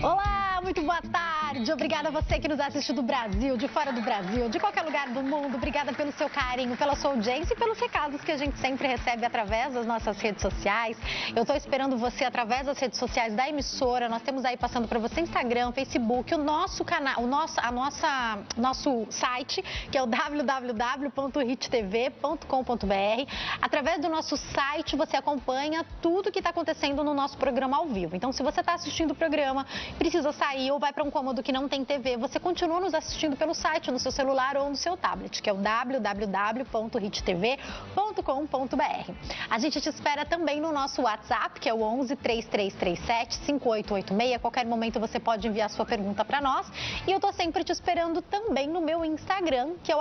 Olá, muito boa tarde. Obrigada a você que nos assiste do Brasil, de fora do Brasil, de qualquer lugar do mundo. Obrigada pelo seu carinho, pela sua audiência e pelos recados que a gente sempre recebe através das nossas redes sociais. Eu estou esperando você através das redes sociais da emissora. Nós temos aí passando para você Instagram, Facebook, o nosso canal, nosso site, que é o www.hittv.com.br. Através do nosso site você acompanha tudo que está acontecendo no nosso programa ao vivo. Então, se você está assistindo o programa, precisa sair ou vai para um cômodo que não tem TV, você continua nos assistindo pelo site, no seu celular ou no seu tablet, que é o www.hittv.com.br. A gente te espera também no nosso WhatsApp, que é o 11 3337 5886. A qualquer momento você pode enviar sua pergunta para nós. E eu estou sempre te esperando também no meu Instagram, que é o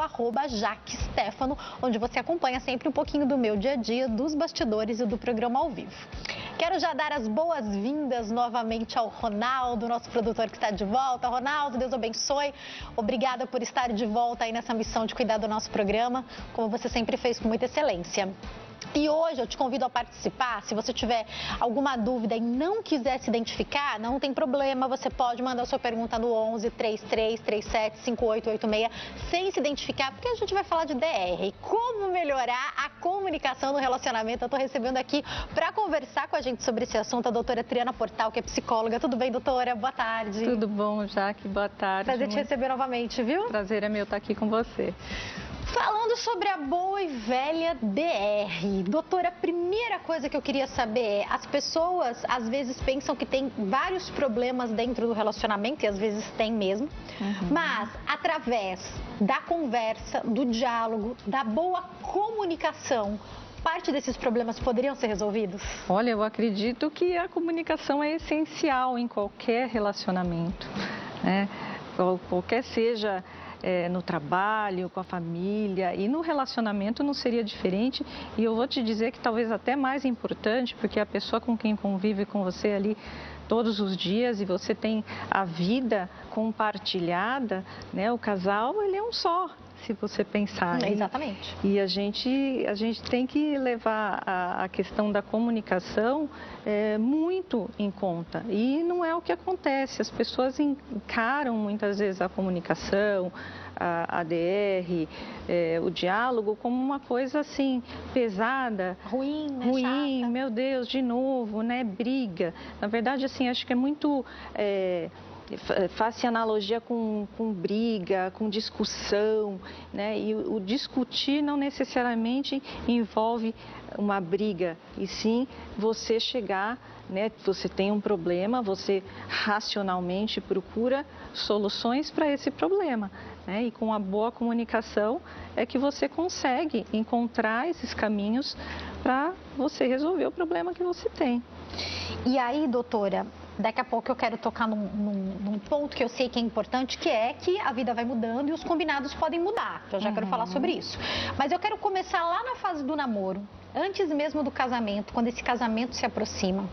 @jaquestefano, onde você acompanha sempre um pouquinho do meu dia a dia, dos bastidores e do programa ao vivo. Quero já dar as boas-vindas novamente ao Ronaldo, nosso produtor que está de volta. Ronaldo, Deus abençoe. Obrigada por estar de volta aí nessa missão de cuidar do nosso programa, como você sempre fez com muita excelência. E hoje eu te convido a participar. Se você tiver alguma dúvida e não quiser se identificar, não tem problema, você pode mandar sua pergunta no 11 3337 5886 sem se identificar, porque a gente vai falar de DR e como melhorar a comunicação no relacionamento. Eu estou recebendo aqui para conversar com a gente sobre esse assunto a doutora Triana Portal, que é psicóloga. Tudo bem, doutora? Boa tarde. Tudo bom, Jaque? Boa tarde. Prazer te receber novamente, viu? Prazer é meu estar aqui com você. Falando sobre a boa e velha DR, doutora, a primeira coisa que eu queria saber é, as pessoas às vezes pensam que tem vários problemas dentro do relacionamento, e às vezes tem mesmo, mas através da conversa, do diálogo, da boa comunicação, parte desses problemas poderiam ser resolvidos? Olha, eu acredito que a comunicação é essencial em qualquer relacionamento, né? Qualquer seja no trabalho, com a família, e no relacionamento não seria diferente. E eu vou te dizer que talvez até mais importante, porque a pessoa com quem convive com você ali todos os dias e você tem a vida compartilhada, né? O casal, ele é um só, se você pensar. Exatamente. E a gente tem que levar a questão da comunicação muito em conta. E não é o que acontece. As pessoas encaram muitas vezes a comunicação, a DR, o diálogo como uma coisa assim, pesada. Ruim, né? Ruim, Chata. meu Deus, de novo, né? Briga. Na verdade, assim, acho que é muito... Faça analogia com briga, com discussão, né? E o discutir não necessariamente envolve uma briga, e sim você chegar, né? Você tem um problema, você racionalmente procura soluções para esse problema, né? E com a boa comunicação é que você consegue encontrar esses caminhos para você resolver o problema que você tem. E aí, doutora, daqui a pouco eu quero tocar num ponto que eu sei que é importante, que é que a vida vai mudando e os combinados podem mudar. Eu já quero falar sobre isso. Mas eu quero começar lá na fase do namoro, antes mesmo do casamento, quando esse casamento se aproxima.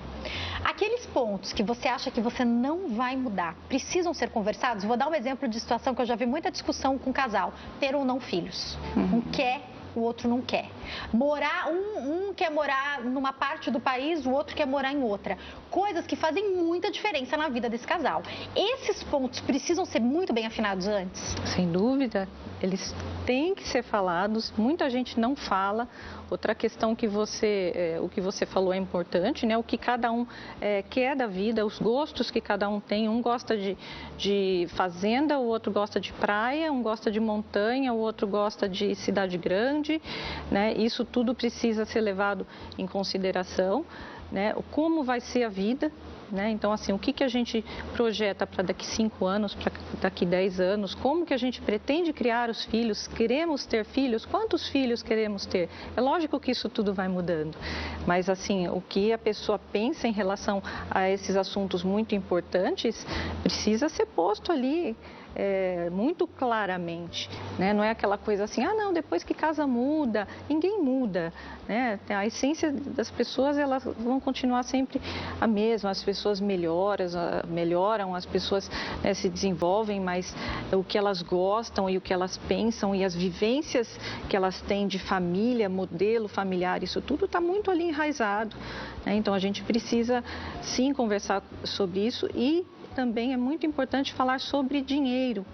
Aqueles pontos que você acha que você não vai mudar, precisam ser conversados? Vou dar um exemplo de situação que eu já vi muita discussão com o casal. Ter ou não filhos. Um quer, o outro não quer. Morar, um quer morar numa parte do país, o outro quer morar em outra. Coisas que fazem muita diferença na vida desse casal. Esses pontos precisam ser muito bem afinados antes? Sem dúvida, eles têm que ser falados. Muita gente não fala. Outra questão que o que você falou é importante, né? O que cada um quer da vida, os gostos que cada um tem. Um gosta de fazenda, o outro gosta de praia, um gosta de montanha, o outro gosta de cidade grande, né? Isso tudo precisa ser levado em consideração, né? Como vai ser a vida, né? Então, assim, o que a gente projeta para daqui 5 anos, para daqui 10 anos, como que a gente pretende criar os filhos, queremos ter filhos, quantos filhos queremos ter? É lógico que isso tudo vai mudando, mas assim, o que a pessoa pensa em relação a esses assuntos muito importantes, precisa ser posto ali muito claramente, né? Não é aquela coisa assim, não, depois que casa muda, ninguém muda, né? A essência das pessoas, elas vão continuar sempre a mesma, as pessoas melhoram, as pessoas se desenvolvem, mas o que elas gostam e o que elas pensam e as vivências que elas têm de família, modelo familiar, isso tudo está muito ali enraizado, né? Então a gente precisa sim conversar sobre isso e também é muito importante falar sobre dinheiro.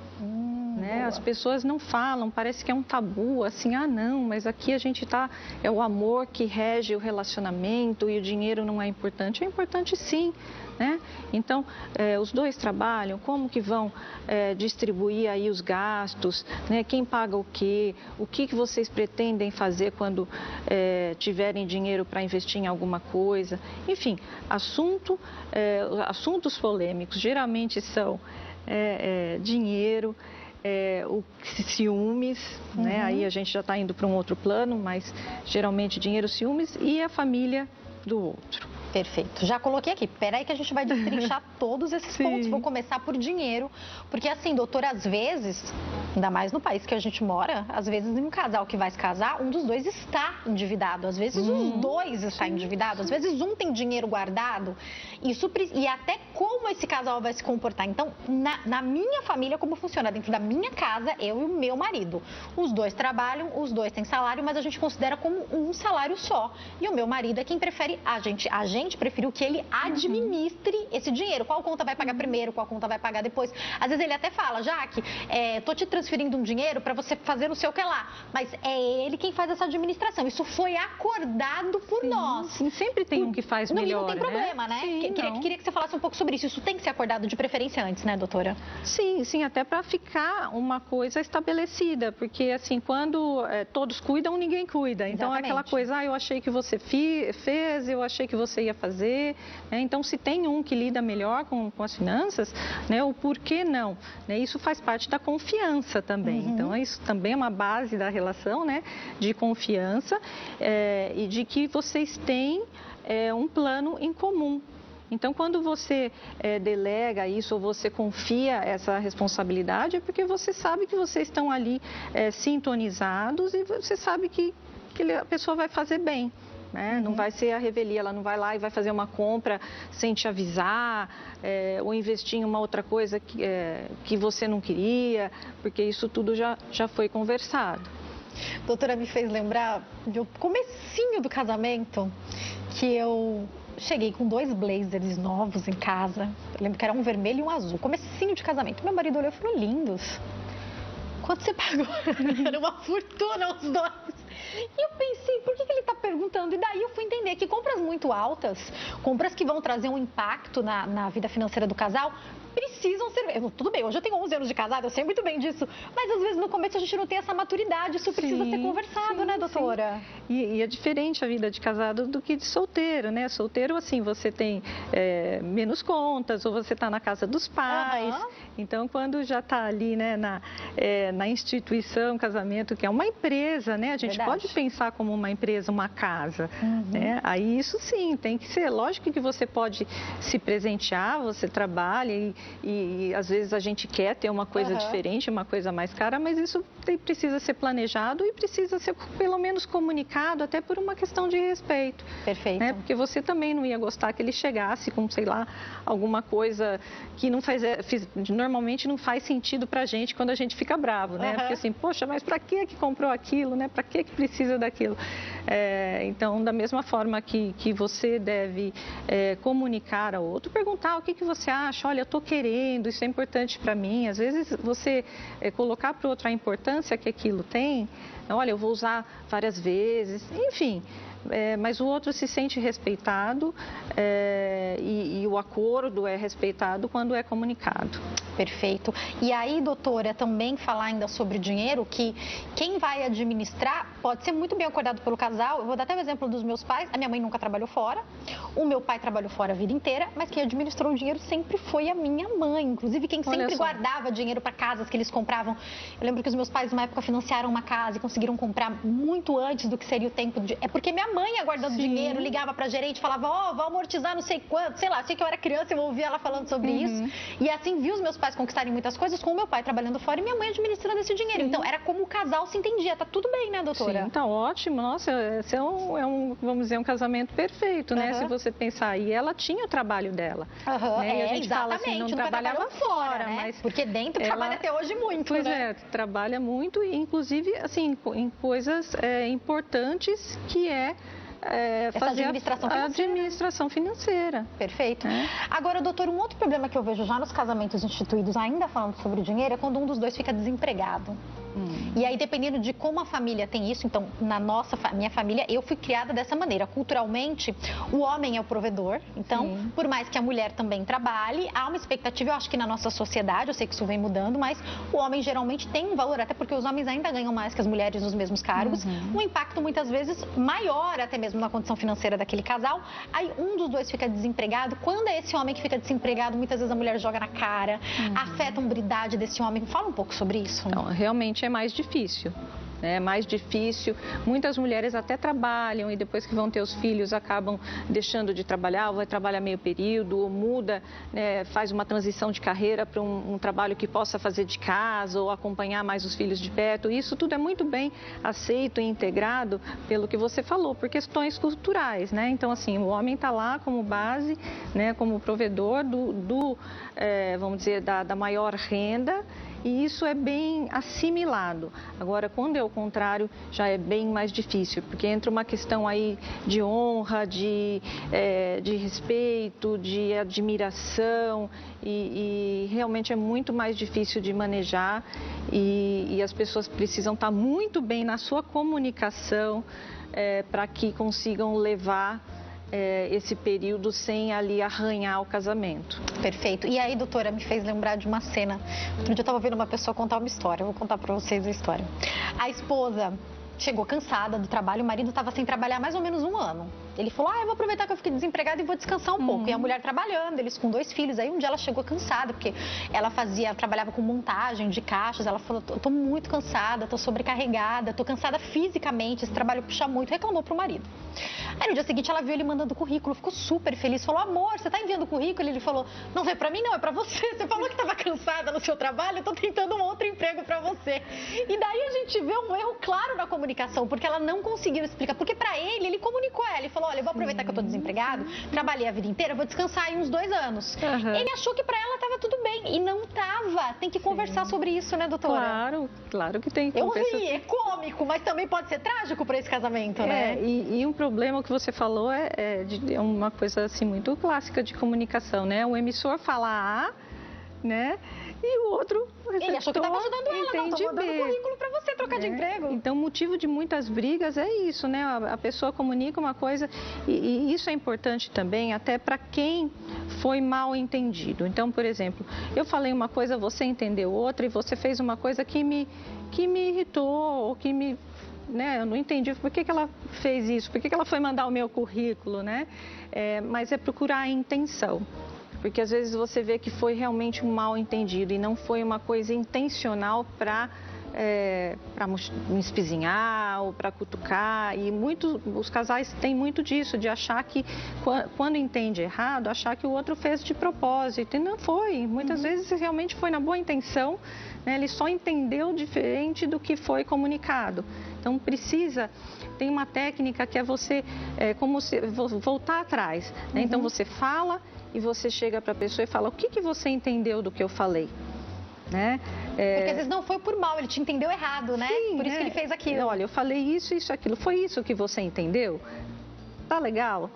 Né? As pessoas não falam, parece que é um tabu, assim, ah não, mas aqui a gente tá, é o amor que rege o relacionamento e o dinheiro não é importante sim, né? Então, os dois trabalham, como que vão distribuir aí os gastos, né? Quem paga o que vocês pretendem fazer quando tiverem dinheiro para investir em alguma coisa, enfim, assuntos polêmicos geralmente são dinheiro, ciúmes, né? Aí a gente já está indo para um outro plano, mas geralmente dinheiro, ciúmes e a família do outro. Perfeito. Já coloquei aqui. Peraí que a gente vai destrinchar todos esses pontos. Vou começar por dinheiro. Porque assim, doutora, às vezes, ainda mais no país que a gente mora, às vezes em um casal que vai se casar, um dos dois está endividado. Às vezes os dois estão endividados. Às vezes um tem dinheiro guardado. E até como esse casal vai se comportar. Então, na minha família, como funciona? Dentro da minha casa, eu e o meu marido. Os dois trabalham, os dois têm salário, mas a gente considera como um salário só. E o meu marido é quem prefere a gente preferiu que ele administre esse dinheiro. Qual conta vai pagar primeiro, qual conta vai pagar depois. Às vezes ele até fala, Jaque, tô te transferindo um dinheiro para você fazer não sei o que lá. Mas é ele quem faz essa administração. Isso foi acordado por nós. Sim, sempre tem um que faz melhor, não tem problema, né? Queria que você falasse um pouco sobre isso. Isso tem que ser acordado de preferência antes, né, doutora? Sim, até para ficar uma coisa estabelecida. Porque, assim, quando todos cuidam, ninguém cuida. Então, Exatamente. é aquela coisa, eu achei que você fez, eu achei que você ia fazer, né? Então, se tem um que lida melhor com as finanças, né, o porquê não, né? Isso faz parte da confiança também. Então, isso também é uma base da relação, né, de confiança e de que vocês têm um plano em comum. Então, quando você delega isso ou você confia essa responsabilidade, é porque você sabe que vocês estão ali sintonizados e você sabe que a pessoa vai fazer bem. Né? Não vai ser a revelia, ela não vai lá e vai fazer uma compra sem te avisar, ou investir em uma outra coisa que você não queria, porque isso tudo já foi conversado. Doutora, me fez lembrar do comecinho do casamento, que eu cheguei com 2 blazers novos em casa. Eu lembro que era um vermelho e um azul, comecinho de casamento. Meu marido olhou e falou, lindos. Quanto você pagou? Era uma fortuna os dois. E eu pensei, por que ele está perguntando? E daí eu fui entender que compras muito altas, compras que vão trazer um impacto na vida financeira do casal, precisam ser... Tudo bem, hoje eu tenho 11 anos de casada, eu sei muito bem disso, mas às vezes no começo a gente não tem essa maturidade, isso precisa ser conversado, né, doutora? E é diferente a vida de casado do que de solteiro, né? Solteiro, assim, você tem menos contas, ou você está na casa dos pais. Então, quando já está ali, né, na instituição, casamento, que é uma empresa, né? A gente pode pensar como uma empresa, uma casa, né? Aí isso sim, tem que ser. Lógico que você pode se presentear, você trabalha e às vezes a gente quer ter uma coisa diferente, uma coisa mais cara, mas isso precisa ser planejado e precisa ser pelo menos comunicado, até por uma questão de respeito. Perfeito. Né? Porque você também não ia gostar que ele chegasse com, sei lá, alguma coisa que normalmente não faz sentido pra gente quando a gente fica bravo, né? Porque assim, poxa, mas pra que comprou aquilo, né? Pra que precisa daquilo? Então, da mesma forma que você deve comunicar ao outro, perguntar o que você acha, olha, eu tô querendo, isso é importante para mim. Às vezes você colocar para o outro a importância que aquilo tem, olha, eu vou usar várias vezes, enfim. Mas o outro se sente respeitado e o acordo é respeitado quando é comunicado. Perfeito. E aí, doutora, também falar ainda sobre o dinheiro, que quem vai administrar pode ser muito bem acordado pelo casal. Eu vou dar até o exemplo dos meus pais. A minha mãe nunca trabalhou fora, o meu pai trabalhou fora a vida inteira, mas quem administrou o dinheiro sempre foi a minha mãe. Inclusive, quem sempre guardava dinheiro para casas que eles compravam. Eu lembro que os meus pais, numa época, financiaram uma casa e conseguiram comprar muito antes do que seria o tempo de... É porque minha mãe ia guardando dinheiro, ligava para gerente, falava, vou amortizar não sei quanto, sei lá, sei que eu era criança, eu ouvia ela falando sobre isso. E assim, vi os meus pais conquistarem muitas coisas com o meu pai trabalhando fora e minha mãe administrando esse dinheiro. Então, era como o casal se entendia. Tá tudo bem, né, doutora? Sim, tá ótimo. Nossa, esse vamos dizer, um casamento perfeito, né? Se você pensar. E ela tinha o trabalho dela. Né? E a gente fala assim, não trabalhava fora, né? mas... Porque dentro trabalha até hoje muito, pois né? Trabalha muito, inclusive, assim, em coisas importantes que fazer administração a administração financeira. Perfeito. Agora, doutor, um outro problema que eu vejo já nos casamentos instituídos, ainda falando sobre o dinheiro, é quando um dos dois fica desempregado. E aí, dependendo de como a família tem isso, então, na minha família, eu fui criada dessa maneira. Culturalmente, o homem é o provedor. Então, por mais que a mulher também trabalhe, há uma expectativa, eu acho que na nossa sociedade, eu sei que isso vem mudando, mas o homem geralmente tem um valor, até porque os homens ainda ganham mais que as mulheres nos mesmos cargos. Um impacto, muitas vezes, maior até mesmo na condição financeira daquele casal. Aí, um dos dois fica desempregado. Quando é esse homem que fica desempregado, muitas vezes a mulher joga na cara, afeta a hombridade desse homem. Fala um pouco sobre isso. Então, realmente é mais difícil. É mais difícil. Muitas mulheres até trabalham e depois que vão ter os filhos acabam deixando de trabalhar, ou vai trabalhar meio período, ou muda, né, faz uma transição de carreira para um trabalho que possa fazer de casa ou acompanhar mais os filhos de perto. Isso tudo é muito bem aceito e integrado pelo que você falou, por questões culturais, né? Então, assim, o homem está lá como base, né, como provedor vamos dizer, da maior renda. E isso é bem assimilado. Agora, quando é o contrário, já é bem mais difícil, porque entra uma questão aí de honra, de respeito, de admiração, e realmente é muito mais difícil de manejar, e as pessoas precisam estar muito bem na sua comunicação para que consigam levar esse período sem ali arranhar o casamento. Perfeito. E aí, doutora, me fez lembrar de uma cena. Outro dia eu estava vendo uma pessoa contar uma história. Eu vou contar para vocês a história. A esposa chegou cansada do trabalho, o marido estava sem trabalhar há mais ou menos um ano. Ele falou, eu vou aproveitar que eu fiquei desempregada e vou descansar um pouco. E a mulher trabalhando, eles com 2 filhos. Aí um dia ela chegou cansada, porque ela trabalhava com montagem de caixas. Ela falou, tô muito cansada, tô sobrecarregada, tô cansada fisicamente, esse trabalho puxa muito. Reclamou pro marido. Aí no dia seguinte ela viu ele mandando currículo, ficou super feliz. Falou, amor, você tá enviando currículo? Ele falou, não é pra mim não, é pra você. Você falou que tava cansada no seu trabalho, eu tô tentando um outro emprego pra você. E daí a gente vê um erro claro na comunicação, porque ela não conseguiu explicar. Porque pra ele comunicou ela, ele falou, olha, eu vou aproveitar que eu tô desempregado, trabalhei a vida inteira, vou descansar aí uns 2 anos. Ele achou que pra ela tava tudo bem e não tava. Tem que conversar sobre isso, né, doutora? Claro que tem que conversar. Eu ri, é cômico, mas também pode ser trágico pra esse casamento, né? E um problema que você falou é uma coisa assim muito clássica de comunicação, né? O emissor fala A, né? E o outro ele achou que estava ajudando ela, não, tô mandando currículo para você trocar de emprego. Então, o motivo de muitas brigas é isso, né? A pessoa comunica uma coisa e isso é importante também até para quem foi mal entendido. Então, por exemplo, eu falei uma coisa, você entendeu outra e você fez uma coisa que me irritou ou que me... Né? Eu não entendi por que ela fez isso, por que ela foi mandar o meu currículo, né? Mas é procurar a intenção. Porque às vezes você vê que foi realmente um mal entendido e não foi uma coisa intencional para me espizinhar ou para cutucar. E os casais têm muito disso, de achar que quando entende errado, achar que o outro fez de propósito. E não foi. Muitas vezes realmente foi na boa intenção, né? Ele só entendeu diferente do que foi comunicado. Então tem uma técnica que é você, como se voltar atrás, né? Então você fala e você chega para a pessoa e fala, o que você entendeu do que eu falei? Né? Porque às vezes não foi por mal, ele te entendeu errado, né? Sim, por isso que ele fez aquilo. Olha, eu falei isso, aquilo. Foi isso que você entendeu? Tá legal?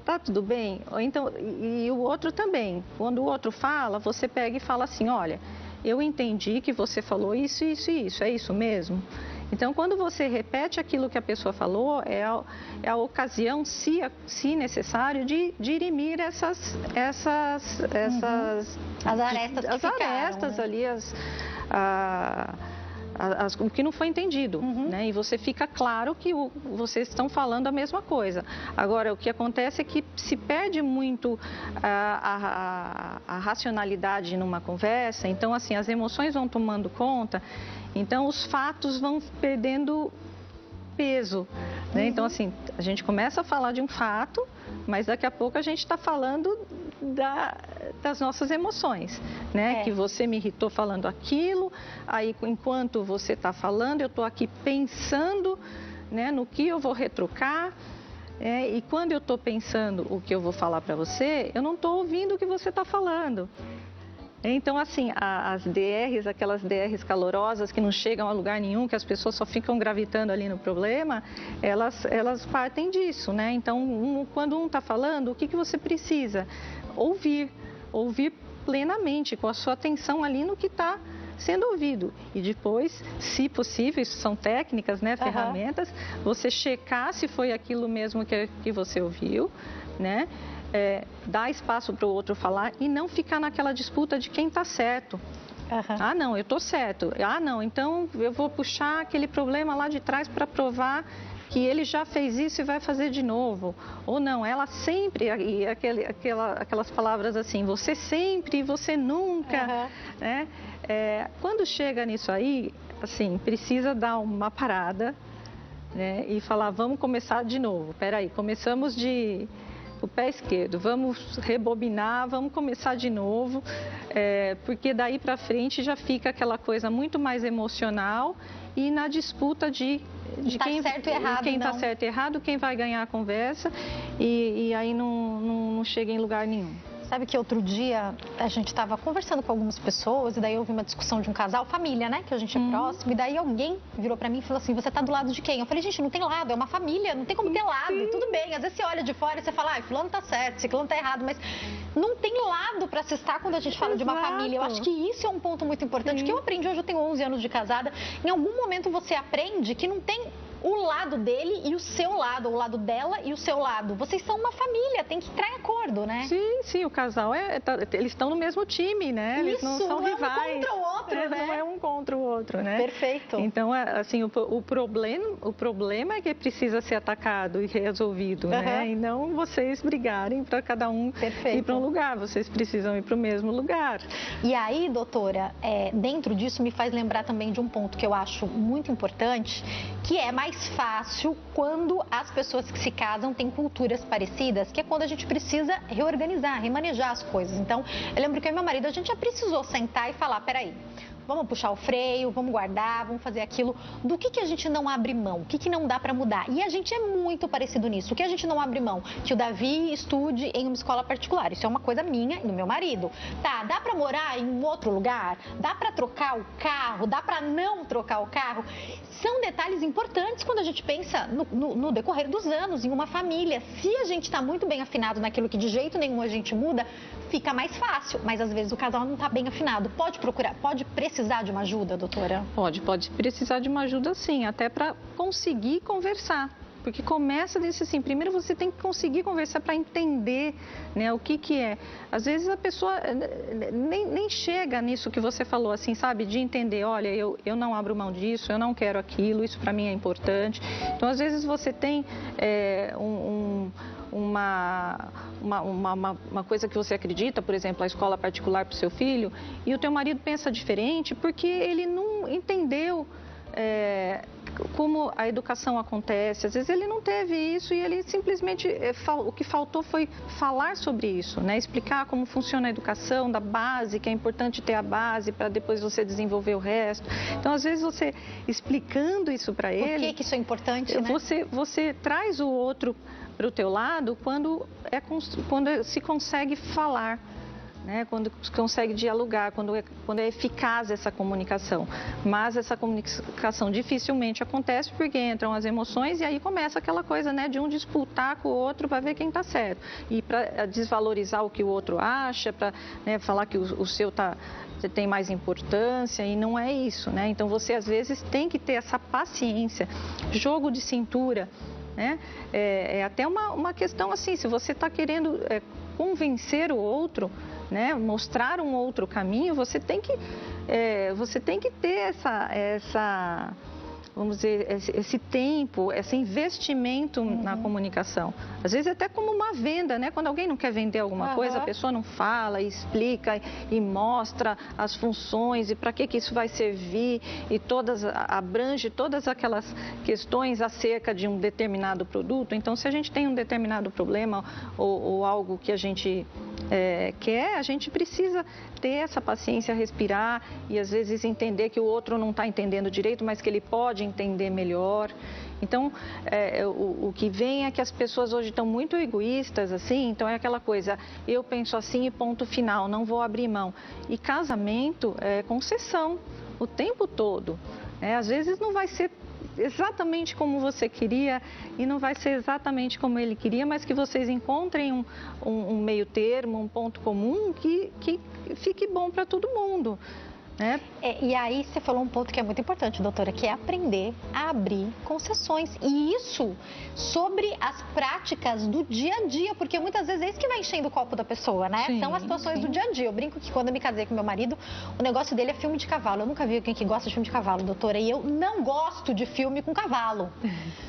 Tá tudo bem? Então, e o outro também. Quando o outro fala, você pega e fala assim, olha, eu entendi que você falou isso, isso e isso. É isso mesmo? Então, quando você repete aquilo que a pessoa falou, é a ocasião, se necessário, de dirimir as arestas que ficaram, arestas ali, o que não foi entendido, né? E você fica claro que vocês estão falando a mesma coisa. Agora, o que acontece é que se perde muito a racionalidade numa conversa, então, assim, as emoções vão tomando conta, então os fatos vão perdendo peso, né? Então, assim, a gente começa a falar de um fato, mas daqui a pouco a gente está falando das nossas emoções, né? Que você me irritou falando aquilo, aí enquanto você está falando, eu estou aqui pensando, né, no que eu vou retrucar, e quando eu estou pensando o que eu vou falar para você, eu não estou ouvindo o que você está falando. Então, assim, as DRs, aquelas DRs calorosas que não chegam a lugar nenhum, que as pessoas só ficam gravitando ali no problema, elas partem disso, né? Então, quando um está falando, o que você precisa? Ouvir plenamente, com a sua atenção ali no que está sendo ouvido. E depois, se possível, isso são técnicas, né, ferramentas, você checar se foi aquilo mesmo que você ouviu, né? Dar espaço para o outro falar e não ficar naquela disputa de quem está certo. Ah, não, eu estou certo. Ah, não, então eu vou puxar aquele problema lá de trás para provar que ele já fez isso e vai fazer de novo. Ou não, ela sempre, e aquelas palavras assim, você sempre e você nunca. Né? Quando chega nisso aí, assim, precisa dar uma parada, né, e falar, vamos começar de novo. Peraí, começamos o pé esquerdo, vamos rebobinar, vamos começar de novo, porque daí para frente já fica aquela coisa muito mais emocional e na disputa de quem está certo e errado, quem vai ganhar a conversa e aí não chega em lugar nenhum. Sabe que outro dia a gente estava conversando com algumas pessoas e daí houve uma discussão de um casal, família, né? Que a gente é próximo. E daí alguém virou pra mim e falou assim, você tá do lado de quem? Eu falei, gente, não tem lado, é uma família, não tem como ter lado. E tudo bem, às vezes você olha de fora e você fala, fulano tá certo, ciclano tá errado. Mas não tem lado pra se estar quando a gente fala de uma família. Eu acho que isso é um ponto muito importante. Que eu aprendi hoje, eu tenho 11 anos de casada. Em algum momento você aprende que não tem o lado dele e o seu lado, o lado dela e o seu lado. Vocês são uma família, tem que entrar em acordo, né? Sim, o casal, eles estão no mesmo time, né? Eles não são rivais. Não é um contra o outro, né? Não é um contra o outro, né? Perfeito. Então, assim, o problema é que precisa ser atacado e resolvido, né? E não vocês brigarem para cada um ir para um lugar. Vocês precisam ir para o mesmo lugar. E aí, doutora, dentro disso me faz lembrar também de um ponto que eu acho muito importante, que é mais fácil quando as pessoas que se casam têm culturas parecidas, que é quando a gente precisa reorganizar, remanejar as coisas. Então, eu lembro que eu e meu marido, a gente já precisou sentar e falar, peraí, vamos puxar o freio, vamos guardar, vamos fazer aquilo. Do que a gente não abre mão? O que não dá para mudar? E a gente é muito parecido nisso. O que a gente não abre mão? Que o Davi estude em uma escola particular. Isso é uma coisa minha e do meu marido. Tá, dá para morar em um outro lugar? Dá para trocar o carro? Dá para não trocar o carro? São detalhes importantes quando a gente pensa no decorrer dos anos, em uma família. Se a gente está muito bem afinado naquilo que de jeito nenhum a gente muda, fica mais fácil. Mas às vezes o casal não está bem afinado. Pode precisar de uma ajuda, doutora? Pode precisar de uma ajuda sim, até para conseguir conversar. Porque começa desse assim, primeiro você tem que conseguir conversar para entender, né, o que é. Às vezes a pessoa nem chega nisso que você falou, assim, sabe, de entender, olha, eu não abro mão disso, eu não quero aquilo, isso para mim é importante. Então, às vezes você tem uma coisa que você acredita, por exemplo, a escola particular para o seu filho, e o teu marido pensa diferente porque ele não entendeu como a educação acontece. Às vezes ele não teve isso e ele simplesmente, o que faltou foi falar sobre isso, né? Explicar como funciona a educação, da base, que é importante ter a base para depois você desenvolver o resto. Então, às vezes você explicando isso para ele... Por que isso é importante, né? Você traz o outro para o teu lado quando se consegue falar, né? Quando se consegue dialogar, quando é eficaz essa comunicação. Mas essa comunicação dificilmente acontece porque entram as emoções e aí começa aquela coisa, né, de um disputar com o outro para ver quem está certo. E para desvalorizar o que o outro acha, para, né, falar que o seu tem mais importância, e não é isso, né? Então você às vezes tem que ter essa paciência, jogo de cintura, né? É até uma questão assim, se você está querendo convencer o outro, né, mostrar um outro caminho, você tem que ter vamos dizer, esse tempo, esse investimento na comunicação. Às vezes até como uma venda, né? Quando alguém não quer vender alguma coisa, a pessoa não fala, explica e mostra as funções e para que isso vai servir e abrange todas aquelas questões acerca de um determinado produto. Então, se a gente tem um determinado problema ou algo que a gente quer, a gente precisa ter essa paciência, respirar e às vezes entender que o outro não está entendendo direito, mas que ele pode entender melhor. Então, o que vem é que as pessoas hoje estão muito egoístas, assim, então é aquela coisa, eu penso assim e ponto final, não vou abrir mão. E casamento é concessão o tempo todo. Às vezes não vai ser exatamente como você queria e não vai ser exatamente como ele queria, mas que vocês encontrem um meio termo, um ponto comum que fique bom para todo mundo. E aí você falou um ponto que é muito importante, doutora, que é aprender a abrir concessões. E isso sobre as práticas do dia a dia, porque muitas vezes é isso que vai enchendo o copo da pessoa, né? Sim, são as situações do dia a dia. Eu brinco que quando eu me casei com meu marido, o negócio dele é filme de cavalo. Eu nunca vi alguém que gosta de filme de cavalo, doutora, e eu não gosto de filme com cavalo.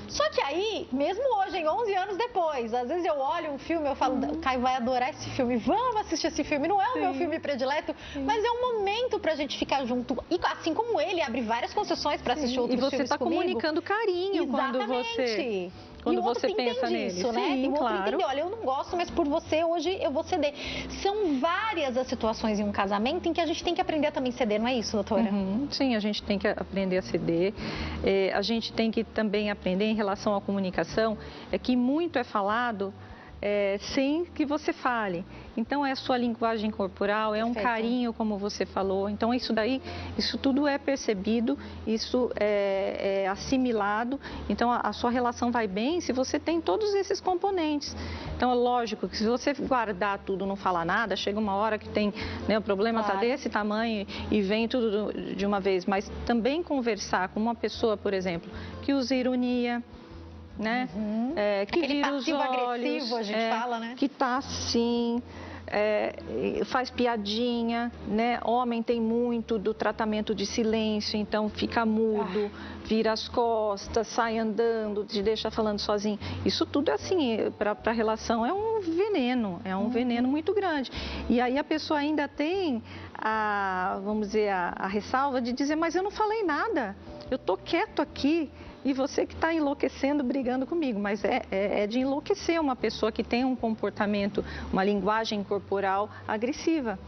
Só que aí, mesmo hoje, em 11 anos depois, às vezes eu olho um filme e eu falo, o Caio vai adorar esse filme, vamos assistir esse filme. Não é o meu filme predileto, mas é um momento pra gente ficar junto. E assim como ele abre várias concessões pra assistir outros filmes comigo. E você está comunicando carinho quando você pensa nele. Isso, né? Sim, e o outro claro. entender, olha, eu não gosto, mas por você hoje eu vou ceder. São várias as situações em um casamento em que a gente tem que aprender a também ceder, não é isso, doutora? Sim, a gente tem que aprender a ceder. A gente tem que também aprender em relação à comunicação, que muito é falado sem que você fale. Então, é a sua linguagem corporal, é um carinho, como você falou. Então, isso tudo é percebido, isso é assimilado. Então, a sua relação vai bem se você tem todos esses componentes. Então, é lógico que se você guardar tudo, não falar nada, chega uma hora que tem, o problema está desse tamanho e vem tudo de uma vez. Mas também conversar com uma pessoa, por exemplo, que usa ironia, que aquele vira os olhos, a gente fala, né? Que tá assim, faz piadinha, Homem tem muito do tratamento de silêncio, então fica mudo, vira as costas, sai andando, te deixa falando sozinho. Isso tudo é assim, para a relação é um veneno muito grande. E aí a pessoa ainda tem vamos dizer, a ressalva de dizer, mas eu não falei nada, eu tô quieto aqui. E você que está enlouquecendo, brigando comigo, mas é de enlouquecer uma pessoa que tem um comportamento, uma linguagem corporal agressiva.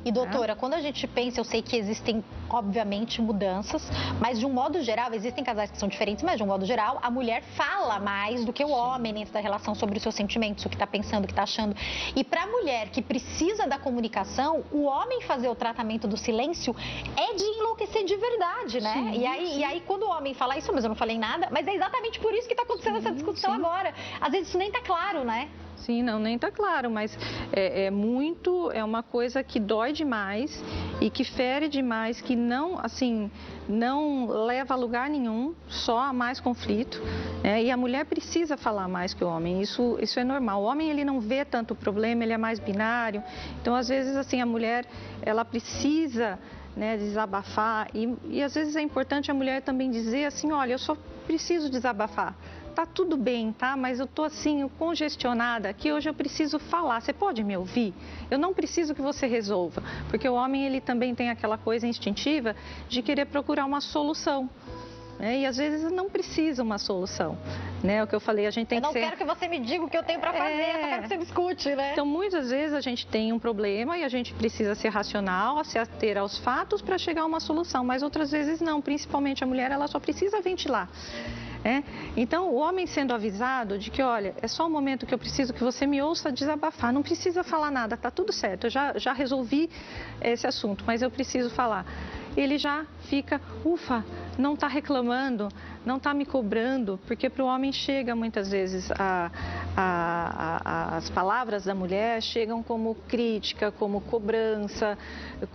E doutora, quando a gente pensa, eu sei que existem, obviamente, mudanças, mas de um modo geral, existem casais que são diferentes, mas de um modo geral, a mulher fala mais do que o homem dentro da relação sobre os seus sentimentos, o que está pensando, o que está achando. E para a mulher que precisa da comunicação, o homem fazer o tratamento do silêncio é de enlouquecer de verdade, né? Sim, e aí, quando o homem fala isso, mas eu não falei nada, mas é exatamente por isso que está acontecendo essa discussão agora. Às vezes isso nem está claro, né? Sim, nem está claro, mas é uma coisa que dói demais e que fere demais, que não leva a lugar nenhum, só a mais conflito, e a mulher precisa falar mais que o homem, isso é normal. O homem, ele não vê tanto problema, ele é mais binário, então às vezes assim, a mulher, ela precisa desabafar e às vezes é importante a mulher também dizer assim, olha, eu só preciso desabafar. Tá tudo bem, tá? Mas eu tô assim, congestionada, que hoje eu preciso falar. Você pode me ouvir? Eu não preciso que você resolva, porque o homem, ele também tem aquela coisa instintiva de querer procurar uma solução. E às vezes não precisa uma solução, O que eu falei, a gente tem que ser... Eu não quero que você me diga o que eu tenho para fazer, eu só quero que você me escute, né? Então, muitas vezes a gente tem um problema e a gente precisa ser racional, se ater aos fatos para chegar a uma solução, mas outras vezes não, principalmente a mulher, ela só precisa ventilar. Então, o homem sendo avisado de que, olha, é só um momento que eu preciso que você me ouça desabafar, não precisa falar nada, tá tudo certo, eu já resolvi esse assunto, mas eu preciso falar. Ele já fica, ufa, não está reclamando, não está me cobrando, porque para o homem chega muitas vezes as palavras da mulher chegam como crítica, como cobrança,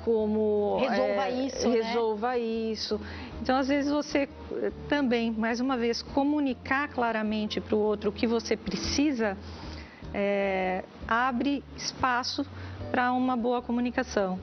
como resolva isso. Então, às vezes você também, mais uma vez, comunicar claramente para o outro o que você precisa, abre espaço para uma boa comunicação.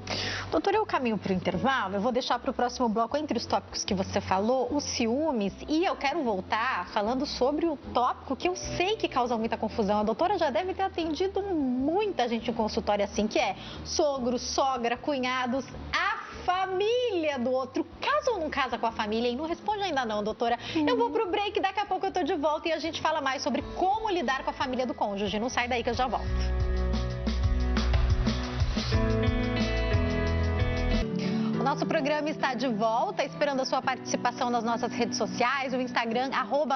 Doutora, eu caminho para o intervalo, eu vou deixar para o próximo bloco, entre os tópicos que você falou, os ciúmes, e eu quero voltar falando sobre o tópico que eu sei que causa muita confusão. A doutora já deve ter atendido muita gente em consultório assim, que é sogro, sogra, cunhados, a família do outro. Casa ou não casa com a família? E não responde ainda não, doutora. Eu vou pro break, daqui a pouco eu tô de volta e a gente fala mais sobre como lidar com a família do cônjuge. Não sai daí que eu já volto. Nosso programa está de volta, esperando a sua participação nas nossas redes sociais, o Instagram,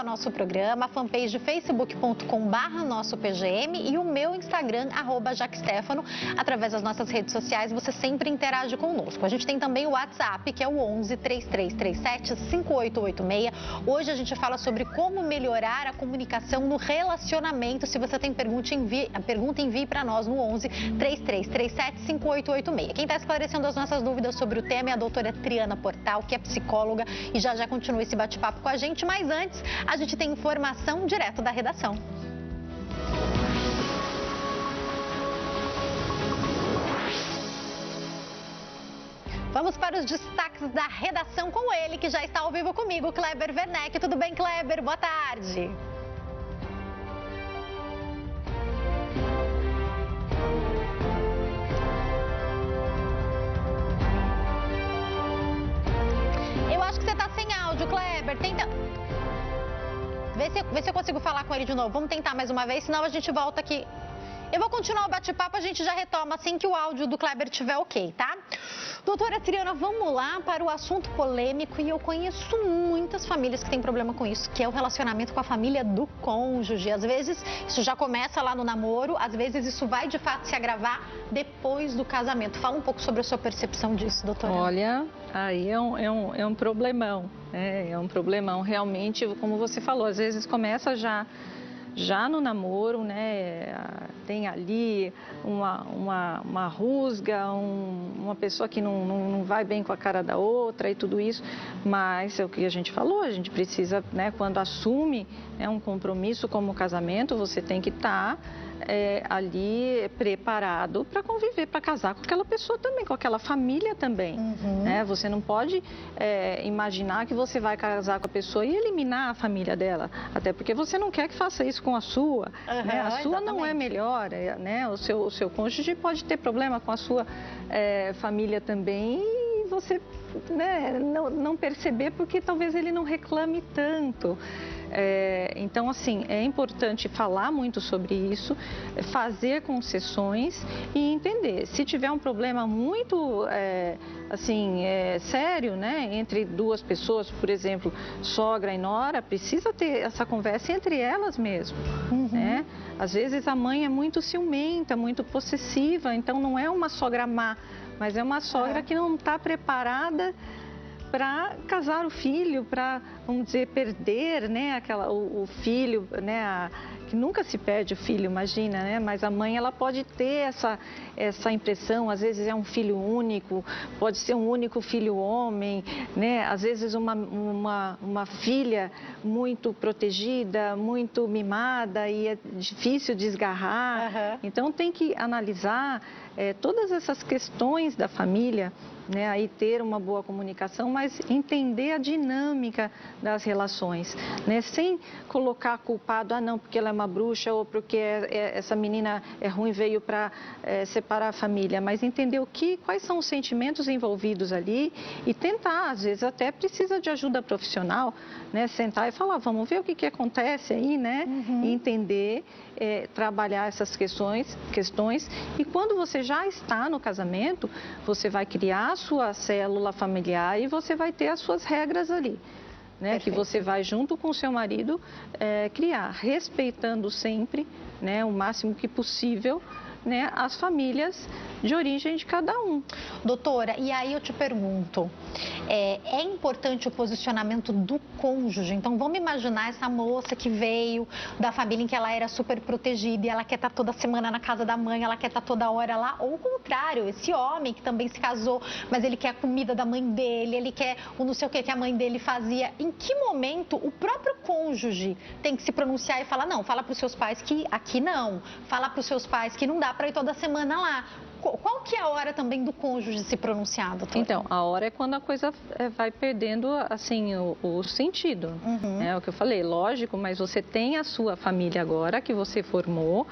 @nosso programa, a fanpage facebook.com/nossopgm e o meu Instagram, @jaquestefano. Através das nossas redes sociais, você sempre interage conosco. A gente tem também o WhatsApp, que é o 11 3337 5886. Hoje a gente fala sobre como melhorar a comunicação no relacionamento. Se você tem pergunta, envie para nós no 11 3337 5886. Quem está esclarecendo as nossas dúvidas sobre o tema é a doutora Triana Portal, que é psicóloga, e já continua esse bate-papo com a gente. Mas antes, a gente tem informação direto da redação. Vamos para os destaques da redação com ele, que já está ao vivo comigo, Kleber Werneck. Tudo bem, Kleber? Boa tarde. Eu acho que você está sem áudio, Kleber. Tenta... Vê se eu consigo falar com ele de novo. Vamos tentar mais uma vez, senão a gente volta aqui. Eu vou continuar o bate-papo, a gente já retoma assim que o áudio do Kleber estiver ok, tá? Doutora Triana, vamos lá para o assunto polêmico, e eu conheço muitas famílias que têm problema com isso, que é o relacionamento com a família do cônjuge. Às vezes isso já começa lá no namoro, às vezes isso vai de fato se agravar depois do casamento. Fala um pouco sobre a sua percepção disso, doutora. Olha, aí é um problemão, né? É um problemão realmente, como você falou, às vezes começa já no namoro, né, tem ali uma rusga, uma pessoa que não vai bem com a cara da outra e tudo isso, mas é o que a gente falou, a gente precisa, né, quando assume, né, um compromisso como casamento, você tem que estar ali preparado para conviver, para casar com aquela pessoa também, com aquela família também. Né? Você não pode imaginar que você vai casar com a pessoa e eliminar a família dela, até porque você não quer que faça isso com a sua. Né? A sua exatamente. não é melhor, né? O seu cônjuge pode ter problema com a sua família também e você, né, não perceber porque talvez ele não reclame tanto. Então, assim, é importante falar muito sobre isso, fazer concessões e entender. Se tiver um problema muito, sério, né, entre duas pessoas, por exemplo, sogra e nora, precisa ter essa conversa entre elas mesmo, né? Às vezes a mãe é muito ciumenta, muito possessiva, então não é uma sogra má, mas é uma sogra que não está preparada para casar o filho, para, vamos dizer, perder, né, o filho, né, que nunca se perde o filho, imagina, né, mas a mãe, ela pode ter essa impressão, às vezes é um filho único, pode ser um único filho homem, né, às vezes uma filha muito protegida, muito mimada e é difícil desgarrar, então tem que analisar todas essas questões da família, né, aí ter uma boa comunicação, mas entender a dinâmica das relações, né, sem colocar culpado, não, porque ela é uma bruxa ou porque essa menina é ruim, veio para separar a família, mas entender quais são os sentimentos envolvidos ali e tentar, às vezes até precisa de ajuda profissional, né, sentar e falar, vamos ver o que acontece aí, né, e entender, trabalhar essas questões e quando você já está no casamento, você vai criar a sua célula familiar e você vai ter as suas regras ali, né? Que você vai junto com o seu marido criar, respeitando sempre, né, o máximo que possível, né, as famílias de origem de cada um. Doutora, e aí eu te pergunto, é importante o posicionamento do cônjuge? Então vamos imaginar essa moça que veio da família em que ela era super protegida e ela quer estar toda semana na casa da mãe, ela quer estar toda hora lá, ou o contrário, esse homem que também se casou, mas ele quer a comida da mãe dele, ele quer o não sei o que a mãe dele fazia. Em que momento o próprio cônjuge tem que se pronunciar e falar, não, fala para os seus pais que aqui não, fala para os seus pais que não dá para ir toda semana lá. Qual que é a hora também do cônjuge se pronunciar, doutora? Então, a hora é quando a coisa vai perdendo, assim, o sentido. É o que eu falei, lógico, mas você tem a sua família agora que você formou,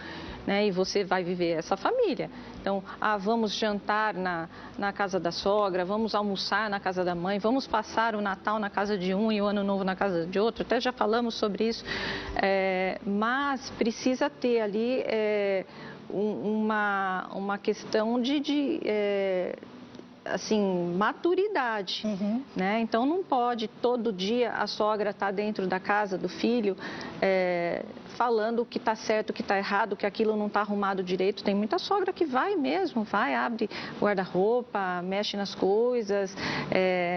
né, e você vai viver essa família. Então, vamos jantar na casa da sogra, vamos almoçar na casa da mãe, vamos passar o Natal na casa de um e o Ano Novo na casa de outro, até já falamos sobre isso, mas precisa ter ali uma questão de assim, maturidade, né? Então não pode todo dia a sogra estar dentro da casa do filho falando o que está certo, o que está errado, que aquilo não está arrumado direito. Tem muita sogra que vai mesmo, abre guarda-roupa, mexe nas coisas,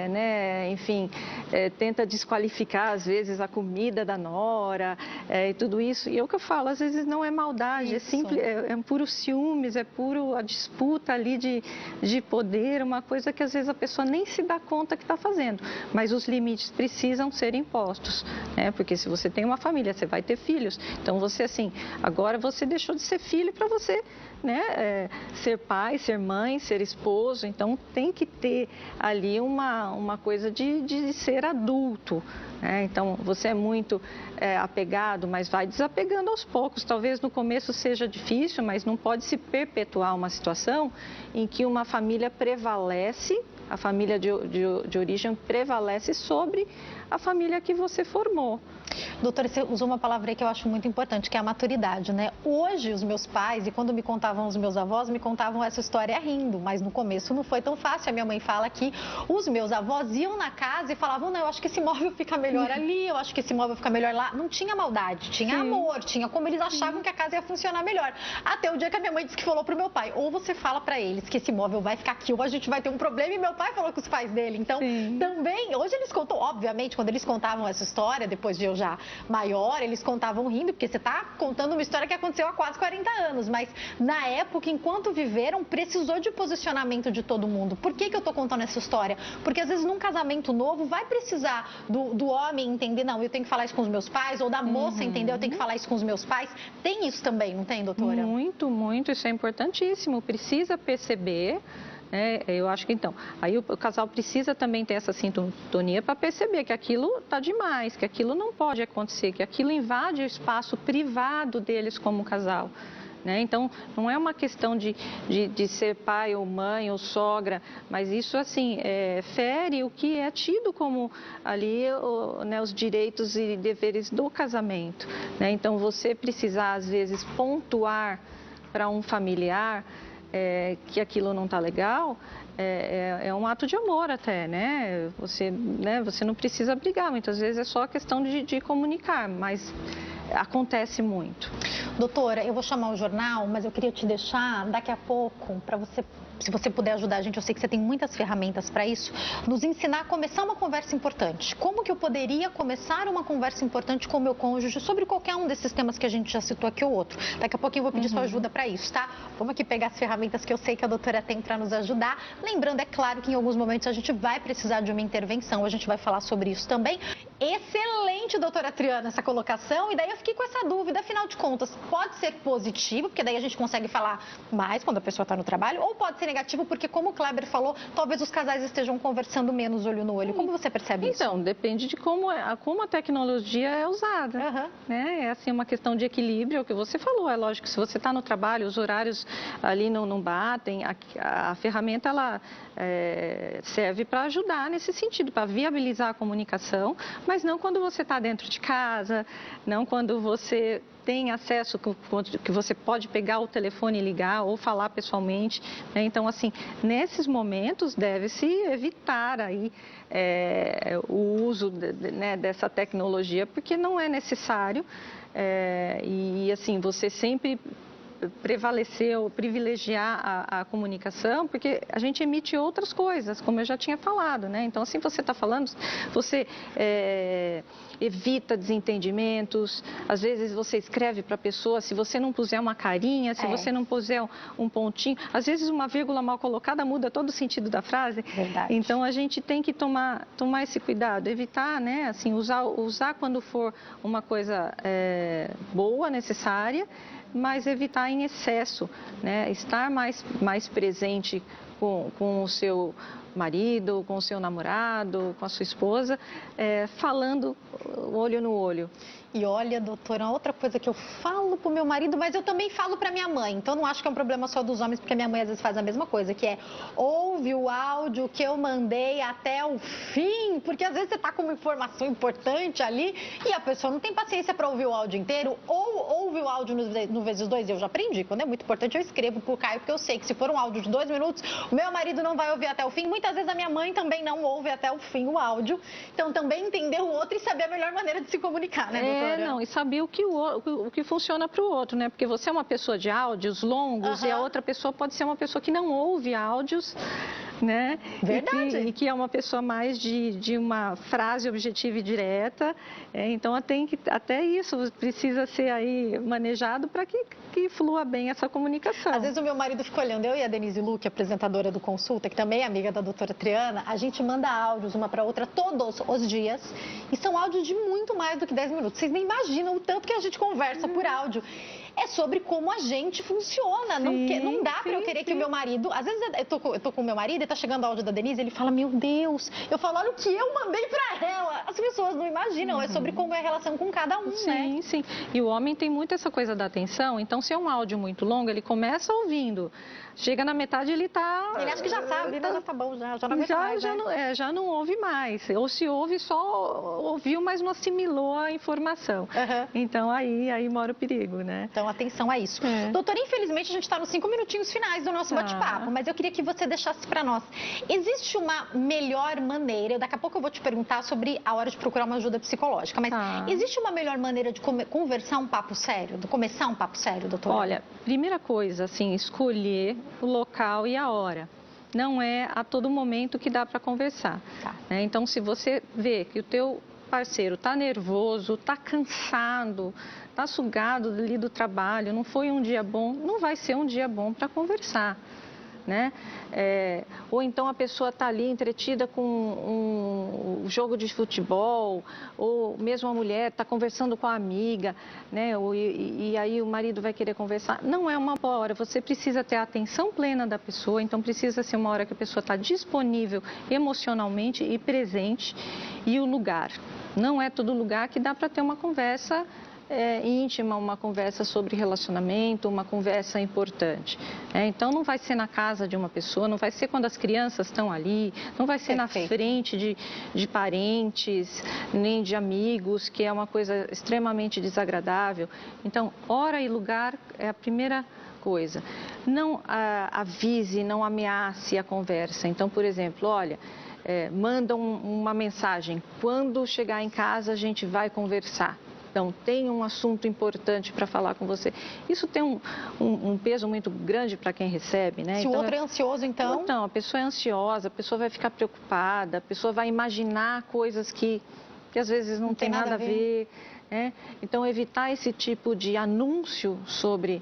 né? Enfim, tenta desqualificar às vezes a comida da nora e tudo isso. E é o que eu falo, às vezes não é maldade, é simples, é puro ciúmes, é puro a disputa ali de poder, uma coisa que às vezes a pessoa nem se dá conta que está fazendo. Mas os limites precisam ser impostos, né? Porque se você tem uma família, você vai ter filhos. Então você assim, agora você deixou de ser filho para você, né, ser pai, ser mãe, ser esposo. Então tem que ter ali uma coisa de ser adulto, né? Então você é muito apegado, mas vai desapegando aos poucos. Talvez no começo seja difícil, mas não pode se perpetuar uma situação em que uma família prevalece, a família de origem prevalece sobre a família que você formou. Doutora, você usou uma palavra aí que eu acho muito importante, que é a maturidade, né? Hoje, os meus pais, e quando me contavam os meus avós, me contavam essa história rindo, mas no começo não foi tão fácil. A minha mãe fala que os meus avós iam na casa e falavam, não, eu acho que esse móvel fica melhor ali, eu acho que esse móvel fica melhor lá. Não tinha maldade, tinha amor, tinha como eles achavam que a casa ia funcionar melhor. Até o dia que a minha mãe disse que falou pro meu pai, ou você fala pra eles que esse móvel vai ficar aqui, ou a gente vai ter um problema, e meu pai falou com os pais dele. Então, também, hoje eles contam, obviamente, quando eles contavam essa história, depois de eu já maior, eles contavam rindo, porque você está contando uma história que aconteceu há quase 40 anos, mas na época, enquanto viveram, precisou de posicionamento de todo mundo. Por que eu estou contando essa história? Porque às vezes num casamento novo vai precisar do homem entender, não, eu tenho que falar isso com os meus pais, ou da moça entender, eu tenho que falar isso com os meus pais. Tem isso também, não tem, doutora? Muito, muito, isso é importantíssimo, precisa perceber. Eu acho que então, aí o casal precisa também ter essa sintonia para perceber que aquilo está demais, que aquilo não pode acontecer, que aquilo invade o espaço privado deles como casal. Então, não é uma questão de ser pai ou mãe ou sogra, mas isso, assim, fere o que é tido como ali os direitos e deveres do casamento. Então, você precisar, às vezes, pontuar para um familiar que aquilo não está legal, é um ato de amor até, né? Você não precisa brigar, muitas vezes é só questão de comunicar, mas acontece muito. Doutora, eu vou chamar o jornal, mas eu queria te deixar daqui a pouco para você, se você puder ajudar a gente, eu sei que você tem muitas ferramentas para isso, nos ensinar a começar uma conversa importante. Como que eu poderia começar uma conversa importante com o meu cônjuge sobre qualquer um desses temas que a gente já citou aqui ou outro? Daqui a pouquinho eu vou pedir sua ajuda para isso, tá? Vamos aqui pegar as ferramentas que eu sei que a doutora tem para nos ajudar. Lembrando, é claro que em alguns momentos a gente vai precisar de uma intervenção, a gente vai falar sobre isso também. Excelente, doutora Triana, essa colocação. E daí eu fiquei com essa dúvida, afinal de contas, pode ser positivo, porque daí a gente consegue falar mais quando a pessoa está no trabalho, ou pode ser negativo, porque como o Kleber falou, talvez os casais estejam conversando menos olho no olho. Como você percebe isso? Então, depende de como a tecnologia é usada. É assim, uma questão de equilíbrio, é o que você falou. É lógico que se você está no trabalho, os horários ali não batem, a ferramenta ela serve para ajudar nesse sentido, para viabilizar a comunicação, mas não quando você está dentro de casa, não quando você tem acesso, que você pode pegar o telefone e ligar ou falar pessoalmente. Então, assim, nesses momentos deve-se evitar aí, o uso dessa tecnologia, porque não é necessário e, assim, você sempre privilegiar a comunicação, porque a gente emite outras coisas, como eu já tinha falado, Então, assim, você está falando, você evita desentendimentos, às vezes você escreve para a pessoa, se você não puser uma carinha, se você não puser um pontinho, às vezes uma vírgula mal colocada muda todo o sentido da frase. Verdade. Então, a gente tem que tomar esse cuidado, evitar, assim, usar quando for uma coisa boa, necessária, mas evitar em excesso, estar mais presente com o seu marido, com o seu namorado, com a sua esposa, falando olho no olho. E olha, doutora, outra coisa que eu falo pro meu marido, mas eu também falo pra minha mãe. Então, não acho que é um problema só dos homens, porque a minha mãe às vezes faz a mesma coisa, que é ouve o áudio que eu mandei até o fim, porque às vezes você tá com uma informação importante ali e a pessoa não tem paciência para ouvir o áudio inteiro, ou ouve o áudio no vezes 2. Eu já aprendi, quando é muito importante eu escrevo pro Caio, porque eu sei que se for um áudio de 2 minutos, Meu marido não vai ouvir até o fim. Muitas vezes a minha mãe também não ouve até o fim o áudio. Então, também entender o outro e saber a melhor maneira de se comunicar, né, doutora? Não, e saber o que funciona para o outro, né? Porque você é uma pessoa de áudios longos e a outra pessoa pode ser uma pessoa que não ouve áudios, né? Verdade. E que é uma pessoa mais de uma frase objetiva e direta. Então, até isso precisa ser aí manejado para que flua bem essa comunicação. Às vezes o meu marido fica olhando, eu e a Denise Luque, apresentadora do Consulta, que também é amiga da doutora Triana, a gente manda áudios uma para outra todos os dias e são áudios de muito mais do que 10 minutos. Vocês nem imaginam o tanto que a gente conversa por áudio. É sobre como a gente funciona. Não dá para eu querer que o meu marido... Às vezes eu tô com o meu marido e tá chegando o áudio da Denise, ele fala, meu Deus, eu falo, olha o que eu mandei para ela. As pessoas não imaginam, é sobre como é a relação com cada um, né? Sim. E o homem tem muito essa coisa da atenção, então se é um áudio muito longo, ele começa ouvindo. Chega na metade, ele acha que já sabe, já tá bom, já não aguenta mais, já não ouve mais. Ou se ouve, só ouviu, mas não assimilou a informação. Então, aí mora o perigo, né? Então, atenção a isso. Doutora, infelizmente, a gente está nos 5 minutinhos finais do nosso bate-papo, mas eu queria que você deixasse para nós. Existe uma melhor maneira, daqui a pouco eu vou te perguntar sobre a hora de procurar uma ajuda psicológica, mas existe uma melhor maneira de conversar um papo sério, de começar um papo sério, doutora? Olha, primeira coisa, assim, escolher o local e a hora. Não é a todo momento que dá para conversar. Né? Então, se você vê que o teu parceiro está nervoso, está cansado, está sugado ali do trabalho, não foi um dia bom, não vai ser um dia bom para conversar. Né? Ou então a pessoa está ali entretida com um jogo de futebol, ou mesmo a mulher está conversando com a amiga, né? E aí o marido vai querer conversar. Não é uma boa hora, você precisa ter a atenção plena da pessoa, então precisa ser uma hora que a pessoa está disponível emocionalmente e presente, e o lugar. Não é todo lugar que dá para ter uma conversa íntima, uma conversa sobre relacionamento, uma conversa importante. Então, não vai ser na casa de uma pessoa, não vai ser quando as crianças estão ali, não vai ser na frente de parentes, nem de amigos, que é uma coisa extremamente desagradável. Então, hora e lugar é a primeira coisa. Não avise, não ameace a conversa. Então, por exemplo, olha, manda uma mensagem, quando chegar em casa a gente vai conversar. Então, tem um assunto importante para falar com você. Isso tem um peso muito grande para quem recebe, né? Se o outro é ansioso, então? Então, a pessoa é ansiosa, a pessoa vai ficar preocupada, a pessoa vai imaginar coisas que às vezes não tem nada a ver. Né? Então, evitar esse tipo de anúncio sobre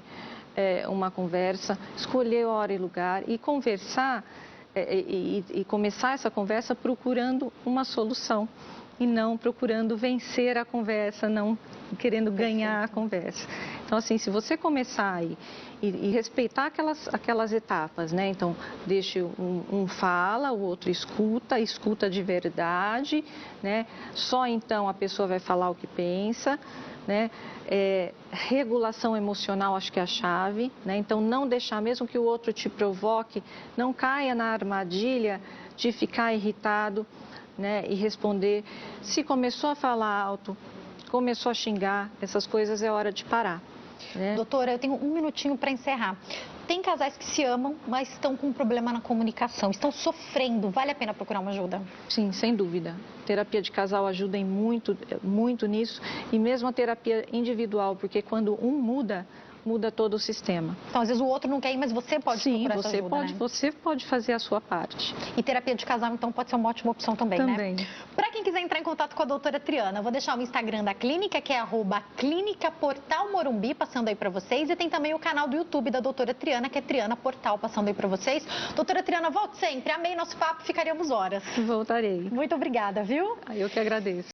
uma conversa, escolher hora e lugar e conversar e começar essa conversa procurando uma solução. E não procurando vencer a conversa, não querendo ganhar a conversa. Então, assim, se você começar aí e respeitar aquelas etapas, né? Então, deixe um fala, o outro escuta de verdade, né? Só então a pessoa vai falar o que pensa, né? Regulação emocional, acho que é a chave, né? Então, não deixar, mesmo que o outro te provoque, não caia na armadilha de ficar irritado, né, e responder. Se começou a falar alto, começou a xingar, essas coisas é hora de parar. Né? Doutora, eu tenho um minutinho para encerrar. Tem casais que se amam, mas estão com um problema na comunicação, estão sofrendo. Vale a pena procurar uma ajuda? Sim, sem dúvida. Terapia de casal ajuda em muito nisso, e mesmo a terapia individual, porque quando um muda todo o sistema. Então, às vezes o outro não quer ir, mas você pode procurar essa ajuda, né? Você pode fazer a sua parte. E terapia de casal, então, pode ser uma ótima opção também, né? Para quem quiser entrar em contato com a doutora Triana, eu vou deixar o Instagram da clínica, que é @clínica_portal_morumbi, passando aí para vocês. E tem também o canal do YouTube da doutora Triana, que é Triana Portal, passando aí para vocês. Doutora Triana, volte sempre. Amei nosso papo, ficaríamos horas. Voltarei. Muito obrigada, viu? Eu que agradeço.